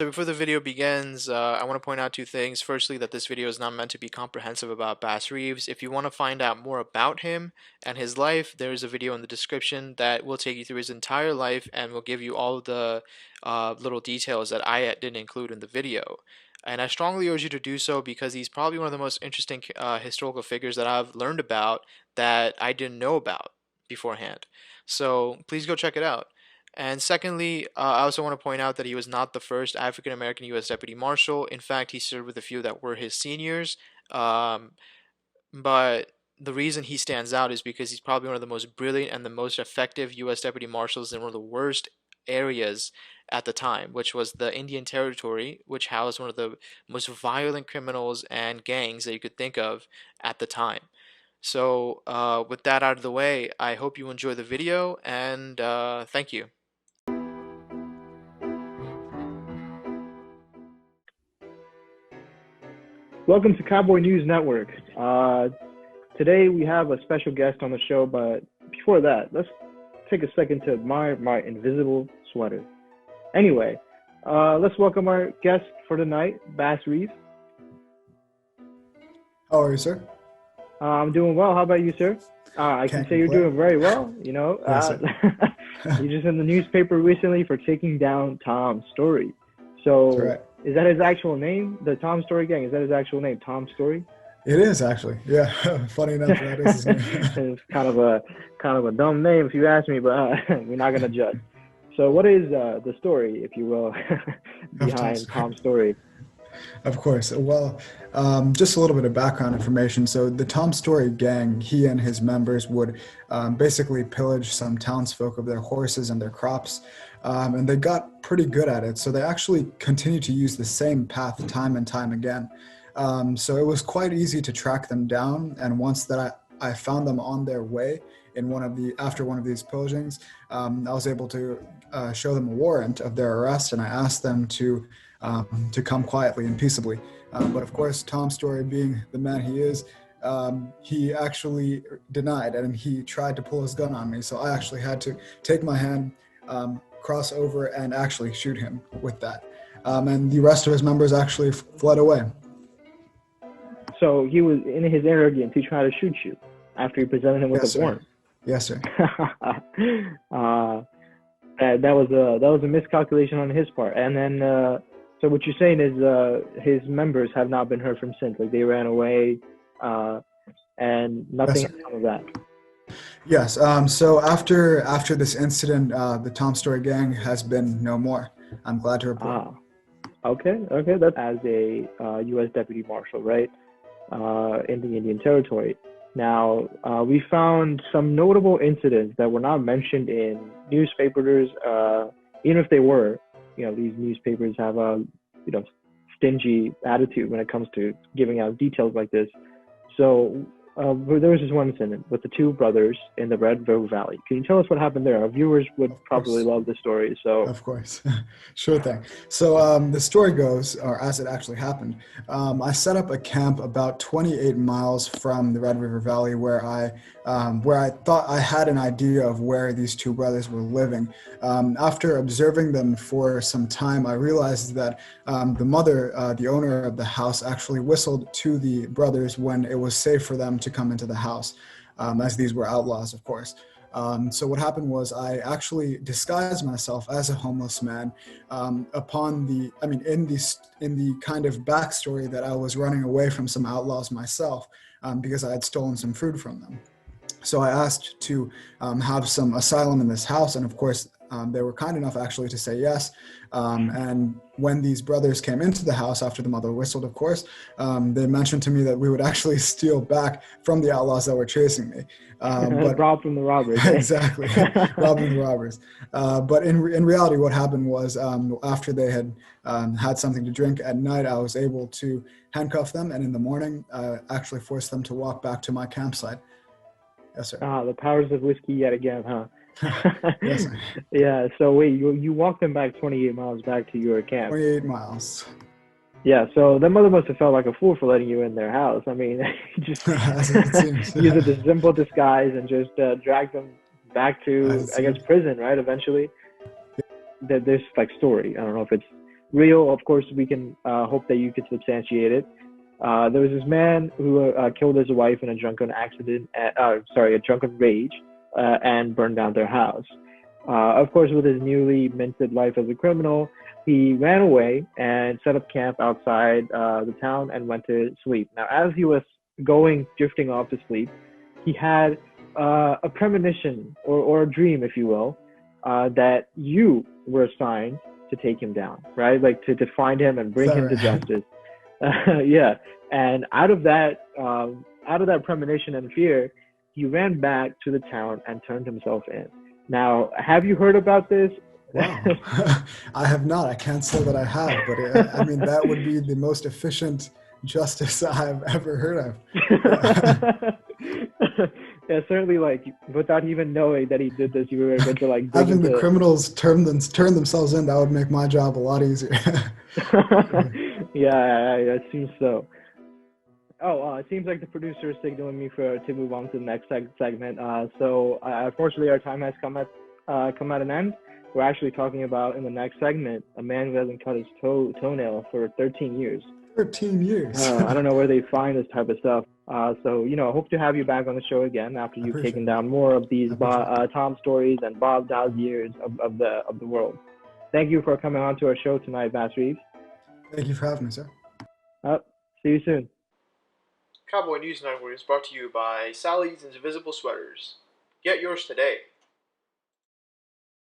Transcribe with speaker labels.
Speaker 1: So before the video begins, I want to point out two things. Firstly, that this video is not meant to be comprehensive about Bass Reeves. If you want to find out more about him and his life, there is a video in the description that will take you through his entire life and will give you all of the little details that I didn't include in the video. And I strongly urge you to do so because he's probably one of the most interesting historical figures that I've learned about that I didn't know about beforehand. So please go check it out. And secondly, I also want to point out that he was not the first African American U.S. Deputy Marshal. In fact, he served with a few that were his seniors. Um, but the reason he stands out is because he's probably one of the most brilliant and the most effective U.S. Deputy Marshals in one of the worst areas at the time, which was the Indian Territory, which housed one of the most violent criminals and gangs that you could think of at the time. So, with that out of the way, I hope you enjoy the video and thank you.
Speaker 2: Welcome to Cowboy News Network. Today we have a special guest on the show, but before that, let's take a second to admire my invisible sweater. Anyway, let's welcome our guest for tonight, Bass Reeves.
Speaker 3: How are you, sir?
Speaker 2: I'm doing well. How about you, sir? I can say you're doing very well.
Speaker 3: Yes,
Speaker 2: You're just in the newspaper recently for taking down Tom Story. So,
Speaker 3: right.
Speaker 2: Is that his actual name? The Tom Story Gang? Is that his actual name, Tom Story?
Speaker 3: It is actually. Yeah. Funny enough, that is his name.
Speaker 2: It's kind of a dumb name if you ask me, but we're not gonna judge. So, what is the story, if you will, behind Tom Story?
Speaker 3: Of course. Well, just a little bit of background information. So the Tom Story gang, he and his members would basically pillage some townsfolk of their horses and their crops, and they got pretty good at it. So they actually continued to use the same path time and time again. So it was quite easy to track them down. And once that I found them on their way after one of these pillagings, I was able to show them a warrant of their arrest, and I asked them to come quietly and peaceably. But of course, Tom Story, being the man he is, he actually denied, and he tried to pull his gun on me. So I actually had to take my hand, cross over, and actually shoot him with that. And the rest of his members actually fled away.
Speaker 2: So he was, in his arrogance, he tried to shoot you after you presented him with
Speaker 3: Yes,
Speaker 2: a warrant.
Speaker 3: Yes, sir.
Speaker 2: That was a miscalculation on his part. And then, so what you're saying is his members have not been heard from since. Like they ran away, and nothing
Speaker 3: Yes,
Speaker 2: has come of that.
Speaker 3: Yes. So after this incident, the Tom Story gang has been no more. I'm glad to report.
Speaker 2: Okay. That's as a U.S. Deputy Marshal, right, in the Indian Territory. Now, we found some notable incidents that were not mentioned in newspapers. Even if they were, these newspapers have a, stingy attitude when it comes to giving out details like this. So there was this one incident with the two brothers in the Red River Valley. Can you tell us what happened there? Our viewers would probably love the story. So,
Speaker 3: of course, sure thing. So the story goes, or as it actually happened, I set up a camp about 28 miles from the Red River Valley, where I thought I had an idea of where these two brothers were living. After observing them for some time, I realized that the mother, the owner of the house, actually whistled to the brothers when it was safe for them to come into the house, as these were outlaws, of course. So what happened was I actually disguised myself as a homeless man in the kind of backstory that I was running away from some outlaws myself, because I had stolen some food from them. So I asked to have some asylum in this house, and of course they were kind enough actually to say yes. And when these brothers came into the house after the mother whistled, of course, they mentioned to me that we would actually steal back from the outlaws that were chasing me. But
Speaker 2: rob from the robbers.
Speaker 3: exactly, robbing the robbers. But in reality, what happened was after they had had something to drink at night, I was able to handcuff them, and in the morning, actually force them to walk back to my campsite. Yes, sir.
Speaker 2: The powers of whiskey yet again, huh?
Speaker 3: Yes, sir.
Speaker 2: Yeah. So wait, you walked them back 28 miles back to your camp.
Speaker 3: 28 miles.
Speaker 2: Yeah. So the mother must have felt like a fool for letting you in their house. I mean, just use a simple disguise and just drag them back to, I guess, prison, right? Eventually. This like story. I don't know if it's real, of course, we can hope that you could substantiate it. There was this man who killed his wife in a drunken accident, a drunken rage, and burned down their house. Of course, with his newly minted life as a criminal, he ran away and set up camp outside the town and went to sleep. Now, as he was drifting off to sleep, he had a premonition or a dream, if you will, that you were assigned to take him down, right? Like to find him and
Speaker 3: Is
Speaker 2: bring
Speaker 3: that
Speaker 2: him to
Speaker 3: right?
Speaker 2: justice. Yeah, and out of that premonition and fear, he ran back to the town and turned himself in. Now, have you heard about this?
Speaker 3: Wow. I have not. I can't say that I have, but I mean, that would be the most efficient justice I've ever heard of. Yeah.
Speaker 2: Yeah, certainly. Like without even knowing that he did this, you were able to like dig
Speaker 3: Having the
Speaker 2: into.
Speaker 3: criminals turn themselves in, that would make my job a lot easier.
Speaker 2: Yeah, it seems so. Oh, it seems like the producer is signaling me for to move on to the next segment. So unfortunately, our time has come at an end. We're actually talking about in the next segment a man who hasn't cut his toenail for 13 years.
Speaker 3: 13 years.
Speaker 2: I don't know where they find this type of stuff. So I hope to have you back on the show again after
Speaker 3: I
Speaker 2: you've
Speaker 3: appreciate
Speaker 2: taken
Speaker 3: it.
Speaker 2: down more of these
Speaker 3: I appreciate it.
Speaker 2: Tom stories and Bob Dow's of the world. Thank you for coming on to our show tonight, Bass Reeves.
Speaker 3: Thank you for having me, sir.
Speaker 2: See you soon.
Speaker 1: Cowboy News Network is brought to you by Sally's Invisible Sweaters. Get yours today.